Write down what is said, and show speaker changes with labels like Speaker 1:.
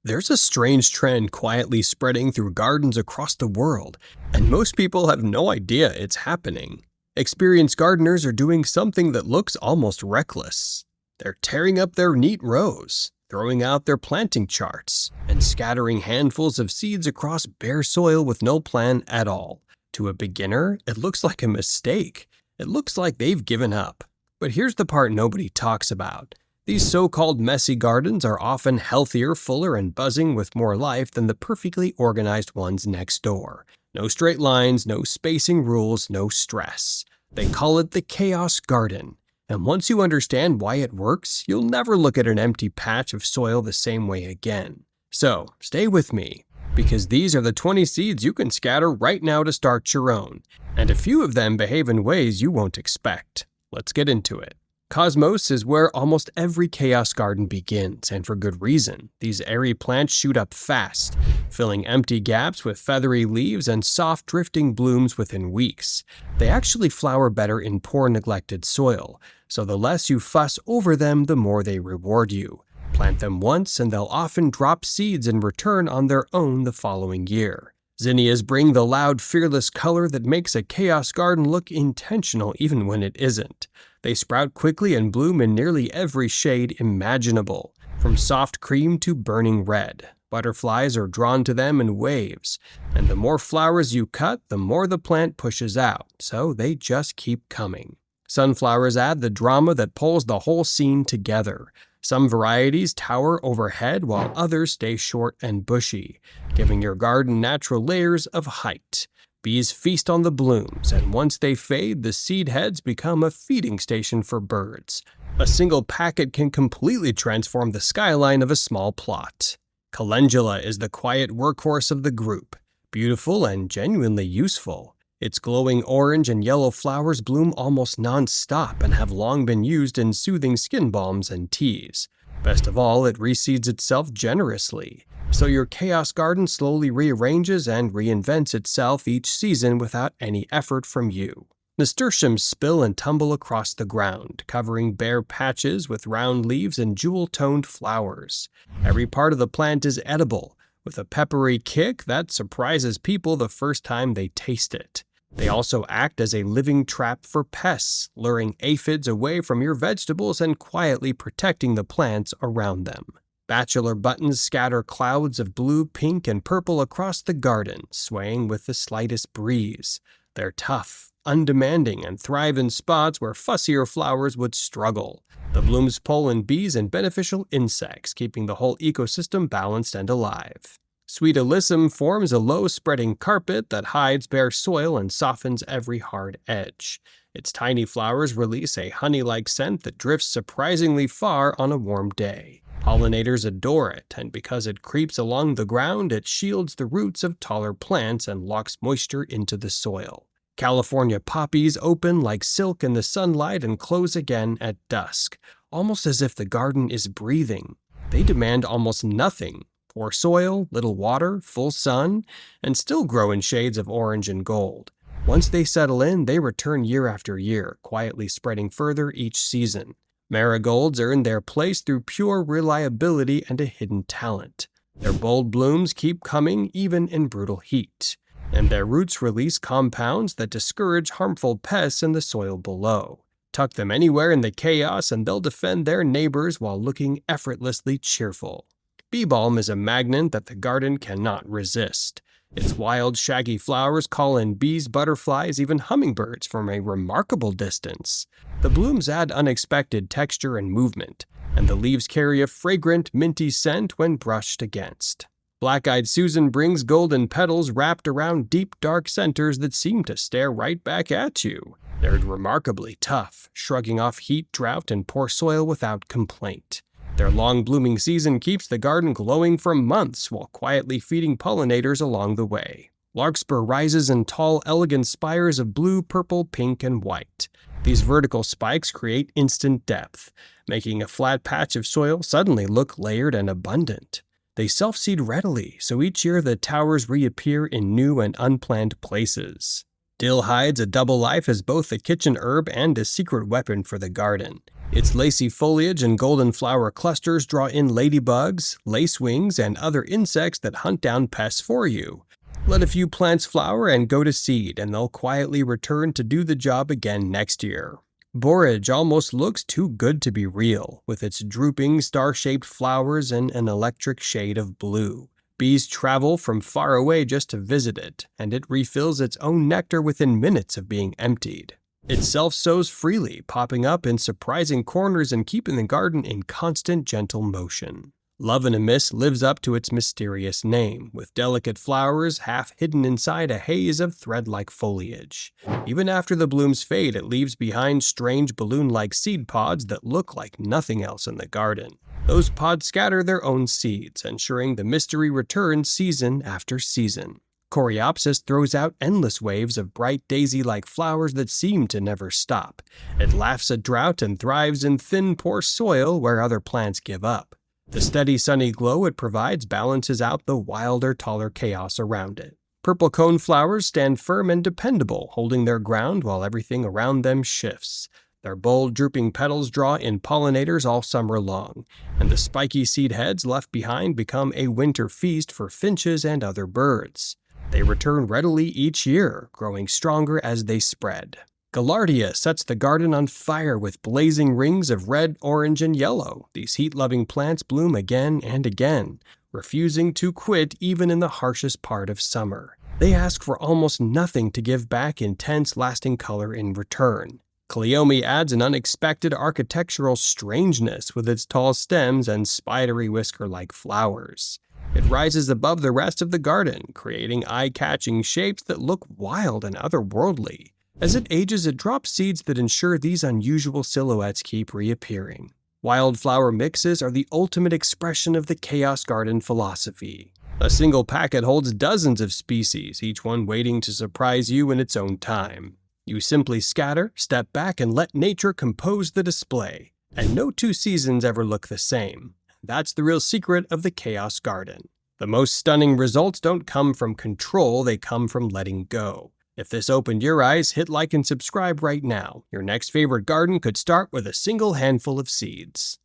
Speaker 1: There's a strange trend quietly spreading through gardens across the world, and most people have no idea it's happening. Experienced gardeners are doing something that looks almost reckless. They're tearing up their neat rows, throwing out their planting charts, and scattering handfuls of seeds across bare soil with no plan at all. To a beginner, it looks like a mistake. It looks like they've given up. But here's the part nobody talks about. These so-called messy gardens are often healthier, fuller, and buzzing with more life than the perfectly organized ones next door. No straight lines, no spacing rules, no stress. They call it the chaos garden. And once you understand why it works, you'll never look at an empty patch of soil the same way again. So, stay with me, because these are the 20 seeds you can scatter right now to start your own. And a few of them behave in ways you won't expect. Let's get into it. Cosmos is where almost every chaos garden begins, and for good reason. These airy plants shoot up fast, filling empty gaps with feathery leaves and soft drifting blooms within weeks. They actually flower better in poor neglected soil, so the less you fuss over them, the more they reward you. Plant them once and they'll often drop seeds in return on their own the following year. Zinnias bring the loud, fearless color that makes a chaos garden look intentional even when it isn't. They sprout quickly and bloom in nearly every shade imaginable, from soft cream to burning red. Butterflies are drawn to them in waves, and the more flowers you cut, the more the plant pushes out, so they just keep coming. Sunflowers add the drama that pulls the whole scene together. Some varieties tower overhead while others stay short and bushy, giving your garden natural layers of height. Bees feast on the blooms, and once they fade, the seed heads become a feeding station for birds. A single packet can completely transform the skyline of a small plot. Calendula is the quiet workhorse of the group, beautiful and genuinely useful. Its glowing orange and yellow flowers bloom almost non-stop and have long been used in soothing skin balms and teas. Best of all, it reseeds itself generously, so your chaos garden slowly rearranges and reinvents itself each season without any effort from you. Nasturtiums spill and tumble across the ground, covering bare patches with round leaves and jewel-toned flowers. Every part of the plant is edible, with a peppery kick that surprises people the first time they taste it. They also act as a living trap for pests, luring aphids away from your vegetables and quietly protecting the plants around them. Bachelor buttons scatter clouds of blue, pink, and purple across the garden, swaying with the slightest breeze. They're tough, undemanding, and thrive in spots where fussier flowers would struggle. The blooms pull in bees and beneficial insects, keeping the whole ecosystem balanced and alive. Sweet Alyssum forms a low-spreading carpet that hides bare soil and softens every hard edge. Its tiny flowers release a honey-like scent that drifts surprisingly far on a warm day. Pollinators adore it, and because it creeps along the ground, it shields the roots of taller plants and locks moisture into the soil. California poppies open like silk in the sunlight and close again at dusk, almost as if the garden is breathing. They demand almost nothing. Poor soil, little water, full sun, and still grow in shades of orange and gold. Once they settle in, they return year after year, quietly spreading further each season. Marigolds earn their place through pure reliability and a hidden talent. Their bold blooms keep coming even in brutal heat, and their roots release compounds that discourage harmful pests in the soil below. Tuck them anywhere in the chaos and they'll defend their neighbors while looking effortlessly cheerful. Bee balm is a magnet that the garden cannot resist. Its wild, shaggy flowers call in bees, butterflies, even hummingbirds from a remarkable distance. The blooms add unexpected texture and movement, and the leaves carry a fragrant, minty scent when brushed against. Black-eyed Susan brings golden petals wrapped around deep, dark centers that seem to stare right back at you. They're remarkably tough, shrugging off heat, drought, and poor soil without complaint. Their long blooming season keeps the garden glowing for months while quietly feeding pollinators along the way. Larkspur rises in tall, elegant spires of blue, purple, pink, and white. These vertical spikes create instant depth, making a flat patch of soil suddenly look layered and abundant. They self-seed readily, so each year the towers reappear in new and unplanned places. Dill hides a double life as both a kitchen herb and a secret weapon for the garden. Its lacy foliage and golden flower clusters draw in ladybugs, lacewings, and other insects that hunt down pests for you. Let a few plants flower and go to seed, and they'll quietly return to do the job again next year. Borage almost looks too good to be real, with its drooping, star-shaped flowers and an electric shade of blue. Bees travel from far away just to visit it, and it refills its own nectar within minutes of being emptied. It self-sows freely, popping up in surprising corners and keeping the garden in constant gentle motion. Love in a Mist lives up to its mysterious name, with delicate flowers half hidden inside a haze of thread-like foliage. Even after the blooms fade, it leaves behind strange balloon-like seed pods that look like nothing else in the garden. Those pods scatter their own seeds, ensuring the mystery returns season after season. Coreopsis throws out endless waves of bright daisy-like flowers that seem to never stop. It laughs at drought and thrives in thin, poor soil where other plants give up. The steady sunny glow it provides balances out the wilder, taller chaos around it. Purple coneflowers stand firm and dependable, holding their ground while everything around them shifts. Their bold, drooping petals draw in pollinators all summer long, and the spiky seed heads left behind become a winter feast for finches and other birds. They return readily each year, growing stronger as they spread. Gaillardia sets the garden on fire with blazing rings of red, orange, and yellow. These heat-loving plants bloom again and again, refusing to quit even in the harshest part of summer. They ask for almost nothing to give back intense, lasting color in return. Cleome adds an unexpected architectural strangeness with its tall stems and spidery whisker-like flowers. It rises above the rest of the garden, creating eye-catching shapes that look wild and otherworldly. As it ages, it drops seeds that ensure these unusual silhouettes keep reappearing. Wildflower mixes are the ultimate expression of the Chaos Garden philosophy. A single packet holds dozens of species, each one waiting to surprise you in its own time. You simply scatter, step back, and let nature compose the display. And no two seasons ever look the same. That's the real secret of the Chaos Garden. The most stunning results don't come from control, they come from letting go. If this opened your eyes, hit like and subscribe right now. Your next favorite garden could start with a single handful of seeds.